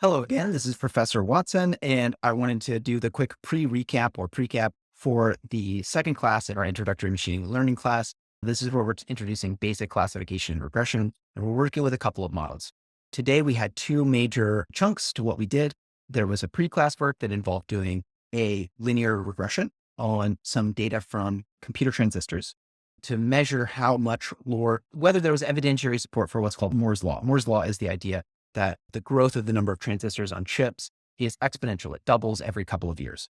Hello again, this is Professor Watson, and I wanted to do the quick pre-recap or precap for the second class in our introductory machine learning class. This is where we're introducing basic classification and regression, and we're working with a couple of models. Today, we had two major chunks to what we did. There was a pre-class work that involved doing a linear regression on some data from computer transistors to measure how much whether there was evidentiary support for what's called Moore's Law. Moore's Law is the idea that the growth of the number of transistors on chips is exponential. It doubles every couple of years.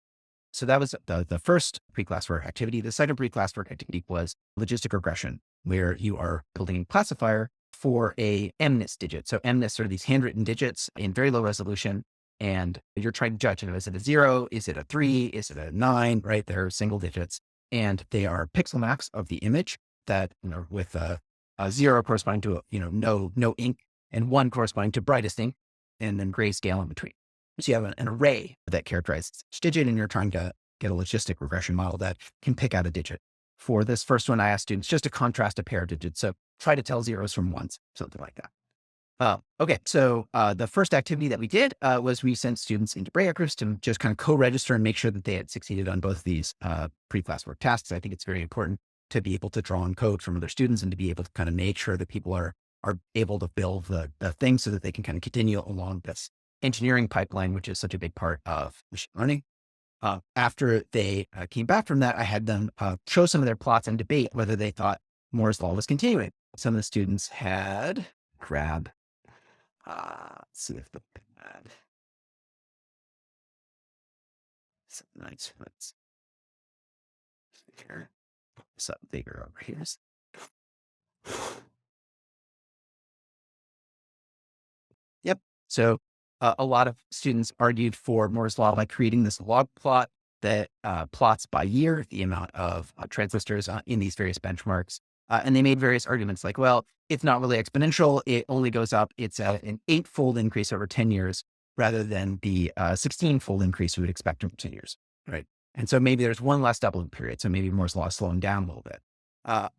So that was the first pre-class work activity. The second pre-class work activity was logistic regression, where you are building a classifier for a MNIST digit. So MNIST are these handwritten digits in very low resolution, and you're trying to judge, is it a 0? Is it a 3? Is it a 9? Right? They're single digits, and they are pixel maps of the image that, with a 0 corresponding to, no ink, and 1 corresponding to brightest ink, and then grayscale in between. So you have an array that characterizes each digit, and you're trying to get a logistic regression model that can pick out a digit. For this first one, I asked students just to contrast a pair of digits. So try to tell zeros from ones, something like that. Okay, so the first activity that we did was we sent students into breakout groups to just kind of co-register and make sure that they had succeeded on both of these pre-class work tasks. I think it's very important to be able to draw on code from other students and to be able to kind of make sure that people are able to build the thing so that they can kind of continue along this engineering pipeline, which is such a big part of machine learning. After they came back from that, I had them show some of their plots and debate whether they thought Moore's Law was continuing. Some of the students had let's see if the pad, some nice ones here, something bigger over here. Yep. So a lot of students argued for Moore's Law by creating this log plot that plots by year the amount of transistors in these various benchmarks. And they made various arguments like, well, it's not really exponential. It only goes up. It's an 8-fold increase over 10 years rather than the 16-fold increase we would expect over 10 years. Right. And so maybe there's one less doubling period. So maybe Moore's Law is slowing down a little bit.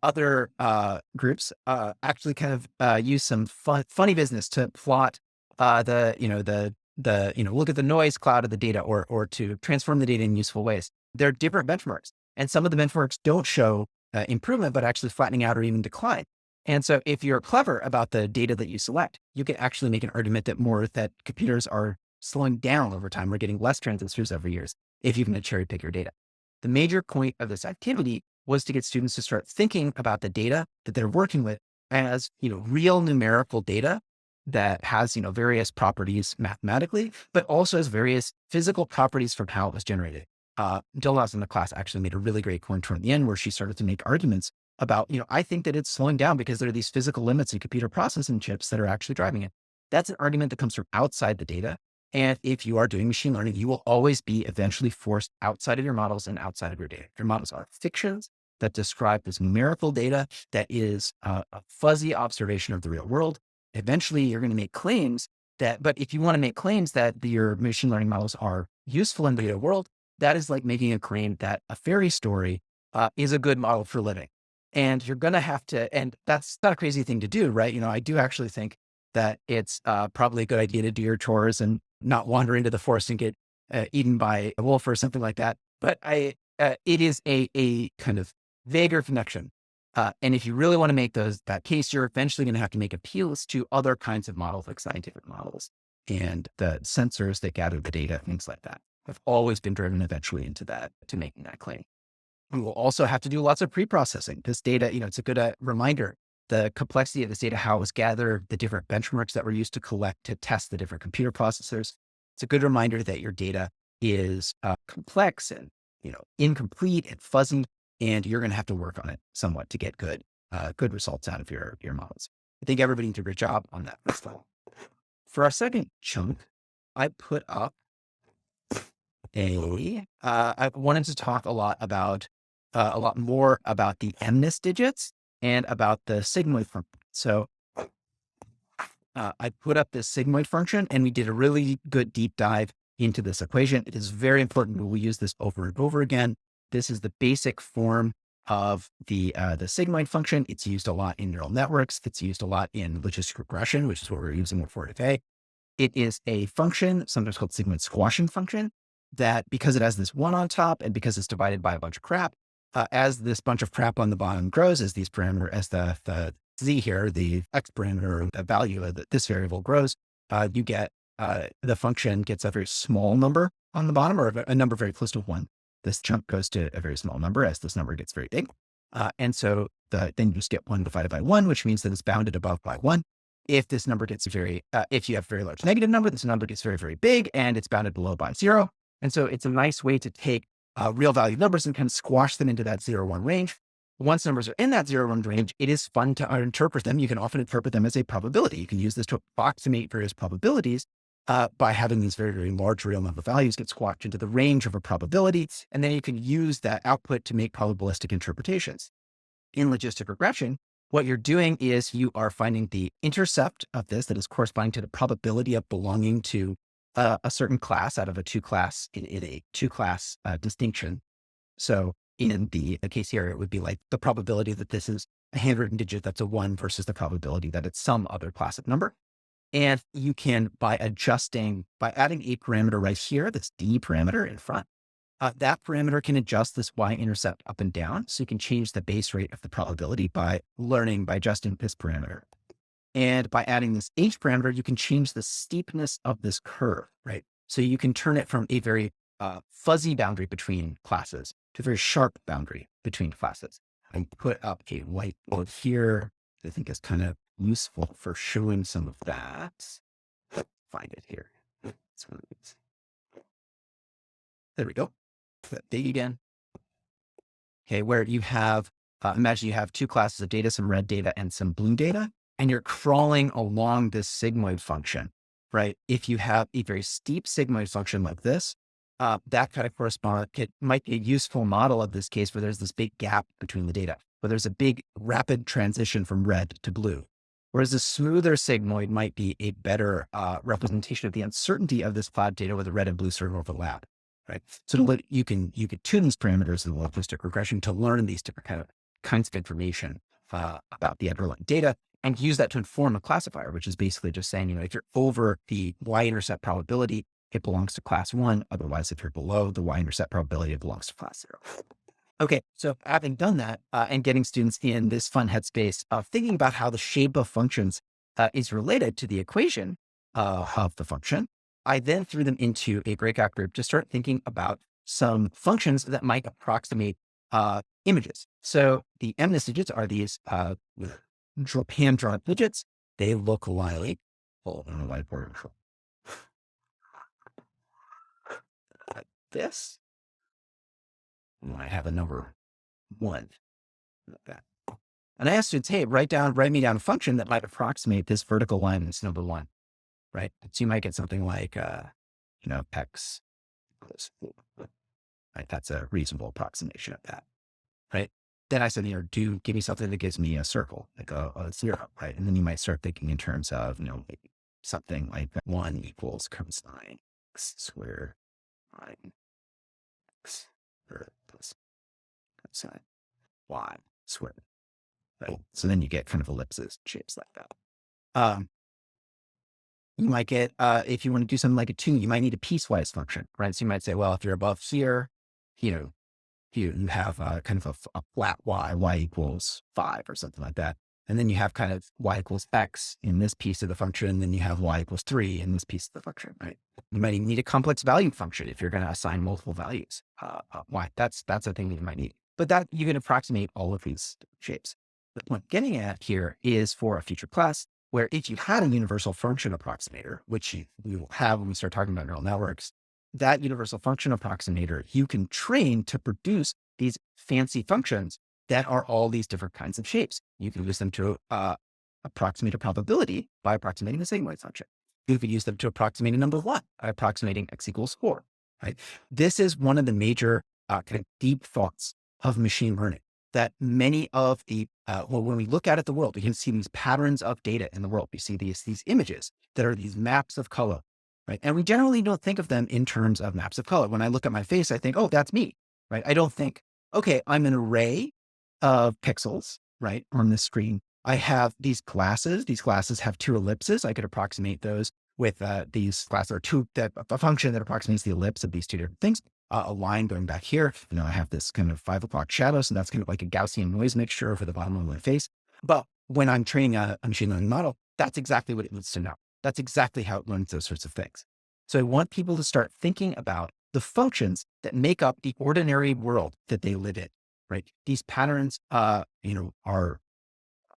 Other groups actually kind of use some funny business to plot look at the noise cloud of the data or to transform the data in useful ways. There are different benchmarks, and some of the benchmarks don't show improvement, but actually flattening out or even decline. And so if you're clever about the data that you select, you can actually make an argument that computers are slowing down over time. We're getting less transistors every year if you can cherry pick your data. The major point of this activity was to get students to start thinking about the data that they're working with as, real numerical data that has, various properties mathematically, but also has various physical properties from how it was generated. Dillas in the class actually made a really great point toward the end where she started to make arguments about, I think that it's slowing down because there are these physical limits in computer processing chips that are actually driving it. That's an argument that comes from outside the data. And if you are doing machine learning, you will always be eventually forced outside of your models and outside of your data. Your models are fictions that describe this numerical data that is a fuzzy observation of the real world. Eventually, you're going to make claims but if you want to make claims that your machine learning models are useful in the real world, that is like making a claim that a fairy story is a good model for living. And you're going to have to, and that's not a crazy thing to do, right? I do actually think that it's probably a good idea to do your chores and not wander into the forest and get eaten by a wolf or something like that. But it is a kind of vaguer connection. And if you really want to make that case, you're eventually going to have to make appeals to other kinds of models, like scientific models and the sensors that gather the data, things like that have always been driven eventually into that, to making that claim. We will also have to do lots of pre-processing. This data, it's a good reminder, the complexity of this data, how it was gathered, the different benchmarks that were used to test the different computer processors. It's a good reminder that your data is complex and, incomplete and fuzzy, and you're going to have to work on it somewhat to get good results out of your models. I think everybody did a great job on that. For our second chunk, I put up I wanted to talk a lot more about the MNIST digits and about the sigmoid function. So I put up this sigmoid function and we did a really good deep dive into this equation. It is very important that we use this over and over again. This is the basic form of the sigmoid function. It's used a lot in neural networks. It's used a lot in logistic regression, which is what we're using it for today. it is a function, sometimes called sigmoid squashing function, that because it has this one on top and because it's divided by a bunch of crap, as this bunch of crap on the bottom grows, as these parameter, as the z here, the x parameter, the value of this variable grows, you get the function gets a very small number on the bottom, or a number very close to one. This chunk goes to a very small number as this number gets very big. And so then you just get 1 divided by 1, which means that it's bounded above by 1. If this number gets if you have a very large negative number, this number gets very, very big and it's bounded below by 0. And so it's a nice way to take real value numbers and kind of squash them into that 0, 1 range. Once numbers are in that 0, 1 range, it is fun to interpret them. You can often interpret them as a probability. You can use this to approximate various probabilities by having these very, very large real number values get squashed into the range of a probability. And then you can use that output to make probabilistic interpretations. In logistic regression, what you're doing is you are finding the intercept of this that is corresponding to the probability of belonging to a certain class out of a two-class distinction. So in the case here, it would be like the probability that this is a handwritten digit that's a 1 versus the probability that it's some other class of number. And you can, by adding a parameter right here, this D parameter in front, that parameter can adjust this y-intercept up and down. So you can change the base rate of the probability by adjusting this parameter. And by adding this H parameter, you can change the steepness of this curve, right? So you can turn it from a very fuzzy boundary between classes to a very sharp boundary between classes. I put up a whiteboard here that I think is kind of useful for showing some of that. Find it here. There we go. Put that big again. Okay, where you have, imagine you have two classes of data, some red data and some blue data, and you're crawling along this sigmoid function, right? If you have a very steep sigmoid function like this, that kind of it might be a useful model of this case where there's this big gap between the data, where there's a big rapid transition from red to blue. Whereas a smoother sigmoid might be a better representation of the uncertainty of this cloud data where the red and blue sort of overlap, right? So you can tune these parameters in the logistic regression to learn these different kinds of information about the underlying data and use that to inform a classifier, which is basically just saying, if you're over the y-intercept probability, it belongs to class 1. Otherwise, if you're below the y-intercept probability, it belongs to class 0. Okay, so having done that and getting students in this fun headspace of thinking about how the shape of functions is related to the equation of the function, I then threw them into a breakout group to start thinking about some functions that might approximate images. So the MNIST digits are these hand-drawn digits. They look like, this. I have a number 1 like that. And I asked students, hey, write me down a function that might approximate this vertical line that's number 1, right? So you might get something like, x, right? That's a reasonable approximation of that, right? Then I said, give me something that gives me a circle, like a 0, right? And then you might start thinking in terms of, something like 1 equals cosine x squared sine x plus cosine y squared, right? So then you get kind of ellipses, shapes like that. You might get, if you want to do something like a 2, you might need a piecewise function, right? So you might say, well, if you're above here, you have kind of a flat y equals 5 or something like that. And then you have kind of y equals x in this piece of the function. And then you have y equals 3 in this piece of the function, right? You might even need a complex value function if you're going to assign multiple values. Y, that's a thing that you might need. But that you can approximate all of these shapes. But what I'm getting at here is for a future class where if you had a universal function approximator, which we will have when we start talking about neural networks, that universal function approximator, you can train to produce these fancy functions that are all these different kinds of shapes. You can use them to approximate a probability by approximating the sigmoid function. You could use them to approximate a number 1 by approximating x equals 4, right? This is one of the major kind of deep thoughts of machine learning, that many of the, when we look out at the world, we can see these patterns of data in the world. We see these images that are these maps of color, right? And we generally don't think of them in terms of maps of color. When I look at my face, I think, oh, that's me, right? I don't think, okay, I'm an array of pixels, right, on this screen. I have these glasses. These glasses have 2 ellipses. I could approximate those with these classes or two, that a function that approximates the ellipse of these two different things. A line going back here, I have this kind of 5 o'clock shadow. So that's kind of like a Gaussian noise mixture over the bottom of my face. But when I'm training a machine learning model, that's exactly what it needs to know. That's exactly how it learns those sorts of things. So I want people to start thinking about the functions that make up the ordinary world that they live in, right? These patterns, are,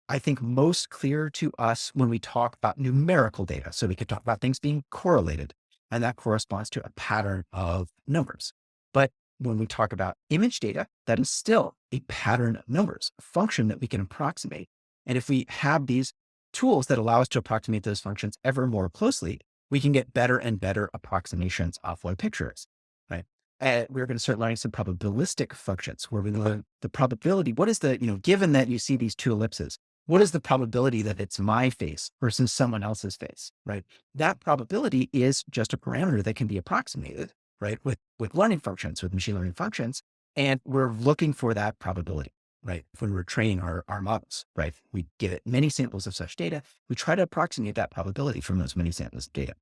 I think, most clear to us when we talk about numerical data. So we could talk about things being correlated, and that corresponds to a pattern of numbers. But when we talk about image data, that is still a pattern of numbers, a function that we can approximate. And if we have these tools that allow us to approximate those functions ever more closely, we can get better and better approximations of what a picture is, right? And we're going to start learning some probabilistic functions where we learn the probability. What is the, given that you see these two ellipses, what is the probability that it's my face versus someone else's face, right? That probability is just a parameter that can be approximated, right? With learning functions, with machine learning functions. And we're looking for that probability, right? When we're training our models, right? We give it many samples of such data. We try to approximate that probability from those many samples of data.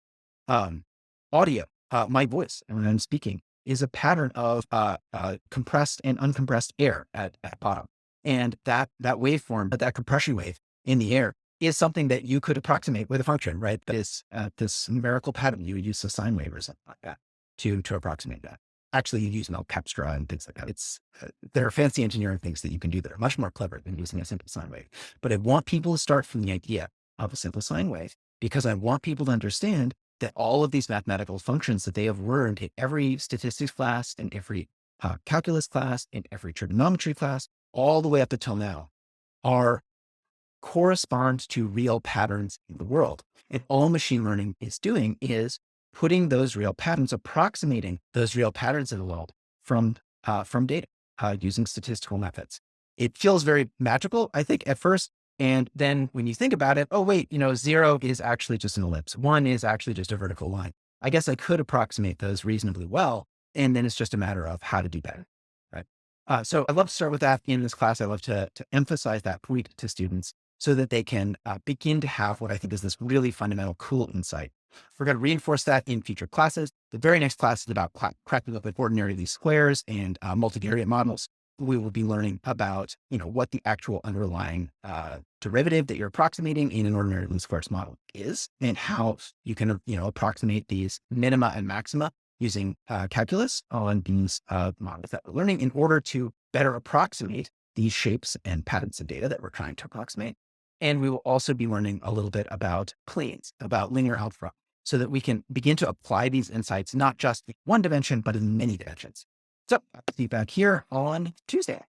Audio, my voice, and when I'm speaking, is a pattern of compressed and uncompressed air at bottom. And that waveform, that compression wave in the air, is something that you could approximate with a function, right? That is this numerical pattern. You would use a sine wave or something like that to approximate that. Actually, you use Melcapstra and things like that. There are fancy engineering things that you can do that are much more clever than using a simple sine wave. But I want people to start from the idea of a simple sine wave because I want people to understand that all of these mathematical functions that they have learned in every statistics class, in every calculus class, in every trigonometry class, all the way up until now, correspond to real patterns in the world. And all machine learning is doing is putting those real patterns, approximating those real patterns in the world from data using statistical methods. It feels very magical, I think, at first. And then when you think about it, oh, wait, 0 is actually just an ellipse. 1 is actually just a vertical line. I guess I could approximate those reasonably well. And then it's just a matter of how to do better, right? So I'd love to start with that in this class. I love to emphasize that point to students so that they can begin to have what I think is this really fundamental, cool insight. We're going to reinforce that in future classes. The very next class is about cracking up with ordinary least squares and multivariate models. We will be learning about, what the actual underlying derivative that you're approximating in an ordinary least squares model is, and how you can, approximate these minima and maxima using calculus on these models that we're learning in order to better approximate these shapes and patterns of data that we're trying to approximate. And we will also be learning a little bit about planes, about linear algebra, so that we can begin to apply these insights, not just in one dimension, but in many dimensions. So I'll see you back here on Tuesday.